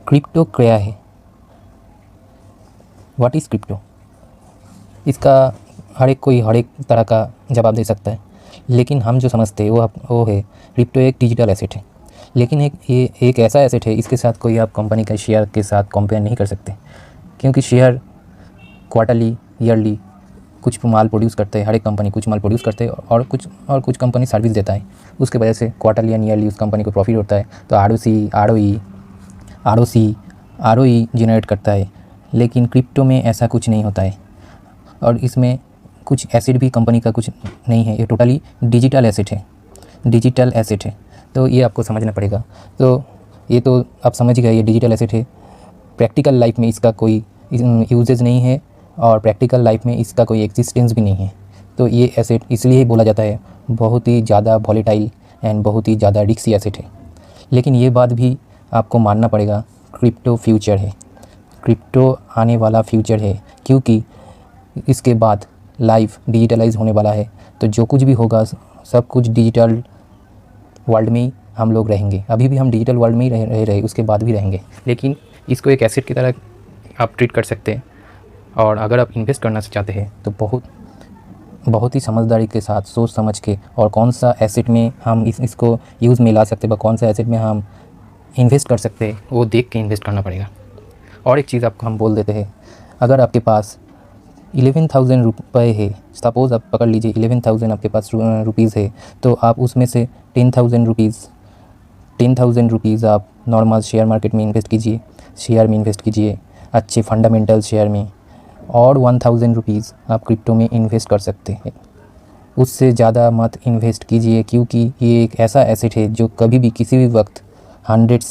Crypto क्या है? What is crypto? इसका हर एक तरह का जवाब दे सकता है, लेकिन हम जो समझते हैं वो है क्रिप्टो एक डिजिटल एसेट है। लेकिन ये एक ऐसा एसेट है, इसके साथ कोई आप कंपनी का शेयर के साथ कंपेयर नहीं कर सकते, क्योंकि शेयर क्वार्टरली ईयरली कुछ माल प्रोड्यूस करते हैं। हर एक कंपनी कुछ माल प्रोड्यूस करते हैं और कुछ कंपनी सर्विस देता है। उसके वजह से क्वार्टरली एंड ईयरली उस कंपनी को प्रॉफिट होता है, तो आरओई जनरेट करता है। लेकिन क्रिप्टो में ऐसा कुछ नहीं होता है, और इसमें कुछ एसेट भी कंपनी का कुछ नहीं है। ये टोटली डिजिटल एसेट है। तो ये आपको समझना पड़ेगा। तो ये तो आप समझ गए, ये डिजिटल एसेट है। प्रैक्टिकल लाइफ में इसका कोई यूजेज नहीं है, और प्रैक्टिकल लाइफ में इसका कोई एग्जिस्टेंस भी नहीं है। तो ये एसेट इसलिए बोला जाता है बहुत ही ज़्यादा वॉलेटाइल एंड बहुत ही ज़्यादा रिस्की एसेट है। लेकिन ये बात भी आपको मानना पड़ेगा, क्रिप्टो फ्यूचर है, क्रिप्टो आने वाला फ्यूचर है, क्योंकि इसके बाद लाइफ डिजिटलाइज होने वाला है। तो जो कुछ भी होगा सब कुछ डिजिटल वर्ल्ड में ही हम लोग रहेंगे। अभी भी हम डिजिटल वर्ल्ड में ही रहे, उसके बाद भी रहेंगे। लेकिन इसको एक एसेट की तरह आप ट्रीट कर सकते हैं। और अगर आप इन्वेस्ट करना चाहते हैं तो बहुत ही समझदारी के साथ सोच समझ के, और कौन सा एसेट में हम इसको यूज़ में ला सकते हैं, कौन सा एसेट में हम इन्वेस्ट कर सकते हैं, वो देख के इन्वेस्ट करना पड़ेगा। और एक चीज़ आपको हम बोल देते हैं, अगर आपके पास 11,000 रुपये है, सपोज़ आप पकड़ लीजिए 11,000 आपके पास रुपीज़ है, तो आप उसमें से 10,000 रुपीज़ आप नॉर्मल शेयर मार्केट में इन्वेस्ट कीजिए, अच्छे फंडामेंटल शेयर में, और 1,000 रुपीज़ आप क्रिप्टो में इन्वेस्ट कर सकते हैं। उससे ज़्यादा मत इन्वेस्ट कीजिए, क्योंकि ये एक ऐसा एसेट है जो कभी भी किसी भी वक्त 100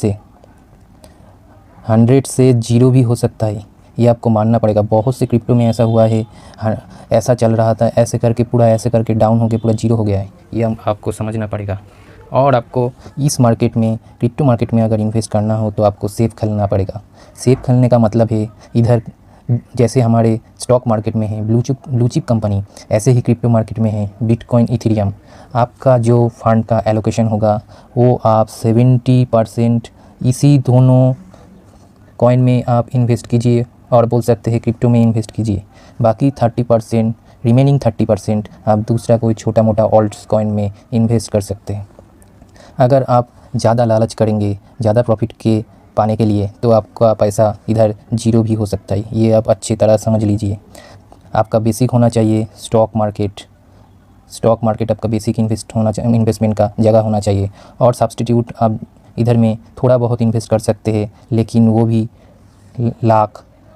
से 0 भी हो सकता है। ये आपको मानना पड़ेगा। बहुत से क्रिप्टो में ऐसा हुआ है, ऐसा चल रहा था, ऐसे करके डाउन हो गया, पूरा 0 हो गया है। ये आपको समझना पड़ेगा। और आपको इस मार्केट में, क्रिप्टो मार्केट में अगर इन्वेस्ट करना हो तो आपको सेफ खेलना पड़ेगा। सेफ खेलने का मतलब है, इधर जैसे हमारे स्टॉक मार्केट में है ब्लू चिप कंपनी, ऐसे ही क्रिप्टो मार्केट में है बिटकॉइन, इथेरियम। आपका जो फंड का एलोकेशन होगा वो आप 70% इसी दोनों कॉइन में आप इन्वेस्ट कीजिए, और बोल सकते हैं क्रिप्टो में इन्वेस्ट कीजिए। बाकी 30%, रिमेनिंग 30% आप दूसरा कोई छोटा मोटा ऑल्ट्स कॉइन में इन्वेस्ट कर सकते हैं। अगर आप ज़्यादा लालच करेंगे ज़्यादा प्रॉफिट के पाने के लिए, तो आपका पैसा इधर 0 भी हो सकता है। ये आप अच्छी तरह समझ लीजिए। आपका बेसिक होना चाहिए स्टॉक मार्केट आपका बेसिक इन्वेस्टमेंट का जगह होना चाहिए। और सब्स्टिट्यूट आप इधर में थोड़ा बहुत इन्वेस्ट कर सकते हैं, लेकिन वो भी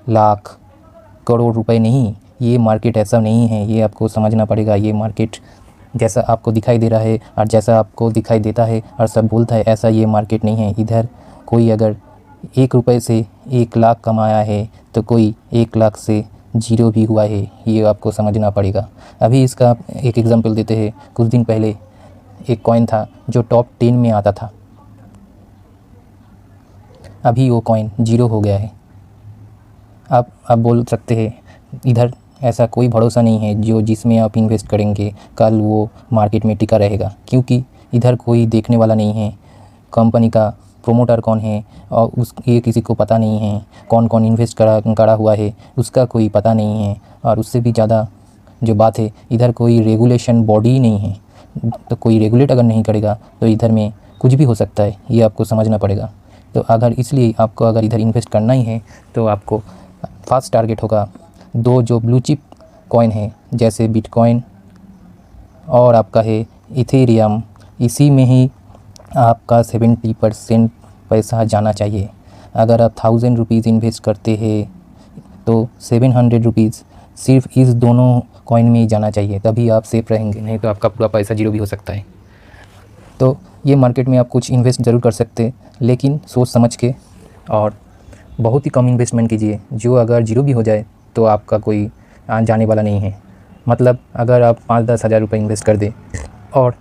लाख करोड़ रुपए नहीं। ये मार्केट ऐसा नहीं है, ये आपको समझना पड़ेगा। ये मार्केट जैसा आपको दिखाई दे रहा है और जैसा आपको दिखाई देता है और सब बोलता है, ऐसा ये मार्केट नहीं है। इधर कोई अगर 1 रुपये से 1 लाख कमाया है, तो कोई 1 लाख से 0 भी हुआ है। ये आपको समझना पड़ेगा। अभी इसका एक एग्जांपल देते हैं। कुछ दिन पहले एक कॉइन था जो टॉप 10 में आता था, अभी वो कॉइन 0 हो गया है। आप बोल सकते हैं इधर ऐसा कोई भरोसा नहीं है जिसमें आप इन्वेस्ट करेंगे कल वो मार्केट में टिका रहेगा, क्योंकि इधर कोई देखने वाला नहीं है। कंपनी का प्रोमोटर कौन है और ये किसी को पता नहीं है। कौन इन्वेस्ट करा हुआ है उसका कोई पता नहीं है। और उससे भी ज़्यादा जो बात है, इधर कोई रेगुलेशन बॉडी नहीं है। तो कोई रेगुलेट अगर नहीं करेगा तो इधर में कुछ भी हो सकता है। ये आपको समझना पड़ेगा। तो अगर इसलिए आपको अगर इधर इन्वेस्ट करना ही है तो आपको फास्ट टारगेट होगा 2 जो ब्लू चिप कॉइन है, जैसे बिटकॉइन और आपका है इथेरियम। इसी में ही आपका 70% पैसा जाना चाहिए। अगर आप 1,000 रुपीज़ इन्वेस्ट करते हैं तो 700 रुपीज़ सिर्फ इस दोनों कॉइन में ही जाना चाहिए, तभी आप सेफ रहेंगे। नहीं तो आपका पूरा पैसा 0 भी हो सकता है। तो ये मार्केट में आप कुछ इन्वेस्ट ज़रूर कर सकते हैं, लेकिन सोच समझ के, और बहुत ही कम इन्वेस्टमेंट कीजिए। जो अगर 0 भी हो जाए तो आपका कोई जाने वाला नहीं है। मतलब अगर आप 5-10 हज़ार रुपये इन्वेस्ट कर दें और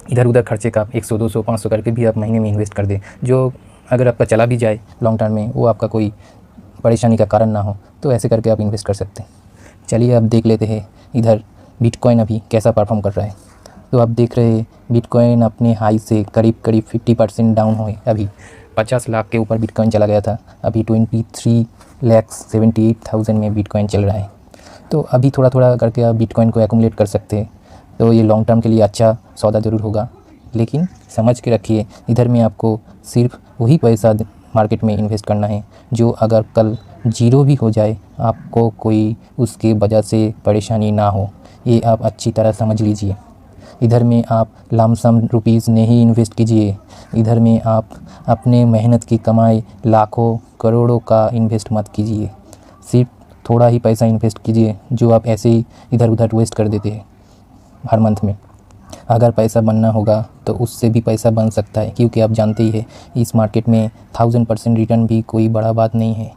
इधर उधर खर्चे का 100, 200, 500 करके भी आप महीने में इन्वेस्ट कर दें, जो अगर आपका चला भी जाए लॉन्ग टर्म में, वो आपका कोई परेशानी का कारण ना हो, तो ऐसे करके आप इन्वेस्ट कर सकते हैं। चलिए अब देख लेते हैं इधर बिटकॉइन अभी कैसा परफॉर्म कर रहा है। तो आप देख रहे हैं बिटकॉइन अपने हाई से करीब 50% डाउन हुए। अभी 50 लाख के ऊपर बिटकॉइन चला गया था, अभी 23,78,000 में बिटकॉइन चल रहा है। तो अभी थोड़ा थोड़ा करके आप बिटकॉइन को एक्यूमुलेट कर सकते हैं, तो ये लॉन्ग टर्म के लिए अच्छा सौदा ज़रूर होगा। लेकिन समझ के रखिए, इधर में आपको सिर्फ वही पैसा मार्केट में इन्वेस्ट करना है जो अगर कल जीरो भी हो जाए आपको कोई उसके वजह से परेशानी ना हो, ये आप अच्छी तरह समझ लीजिए। इधर में आप लमसम रुपीज़ नहीं इन्वेस्ट कीजिए, इधर में आप अपने मेहनत की कमाई लाखों करोड़ों का इन्वेस्ट मत कीजिए, सिर्फ थोड़ा ही पैसा इन्वेस्ट कीजिए जो आप ऐसे ही इधर उधर वेस्ट कर देते हैं हर मंथ में। अगर पैसा बनना होगा तो उससे भी पैसा बन सकता है, क्योंकि आप जानते ही है इस मार्केट में 1000% रिटर्न भी कोई बड़ा बात नहीं है।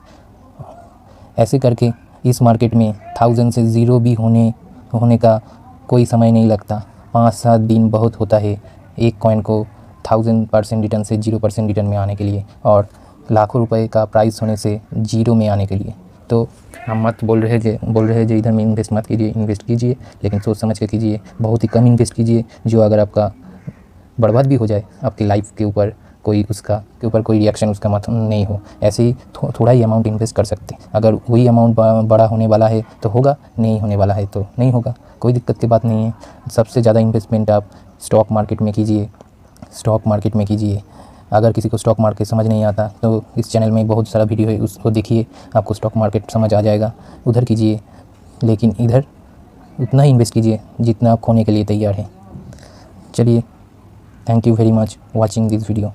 ऐसे करके इस मार्केट में 1000 से ज़ीरो भी होने का कोई समय नहीं लगता, 5-7 दिन बहुत होता है एक कॉइन को 1000% रिटर्न से 0% रिटर्न में आने के लिए, और लाखों रुपए का प्राइस होने से जीरो में आने के लिए। तो हम मत बोल रहे जे इधर में इन्वेस्ट मत कीजिए, इन्वेस्ट कीजिए, लेकिन सोच समझ के कीजिए, बहुत ही कम इन्वेस्ट कीजिए जो अगर आपका बर्बाद भी हो जाए आपकी लाइफ के ऊपर कोई रिएक्शन उसका मत नहीं हो। ऐसे ही थोड़ा ही अमाउंट इन्वेस्ट कर सकते हैं, अगर वही अमाउंट बड़ा होने वाला है तो होगा, नहीं होने वाला है तो नहीं होगा, कोई दिक्कत की बात नहीं है। सबसे ज़्यादा इन्वेस्टमेंट आप स्टॉक मार्केट में कीजिए। अगर किसी को स्टॉक मार्केट समझ नहीं आता तो इस चैनल में बहुत सारा वीडियो है, उसको देखिए, आपको स्टॉक मार्केट समझ आ जाएगा, उधर कीजिए। लेकिन इधर उतना ही इन्वेस्ट कीजिए जितना आप खोने के लिए तैयार हैं। चलिए, thank you very much watching this video.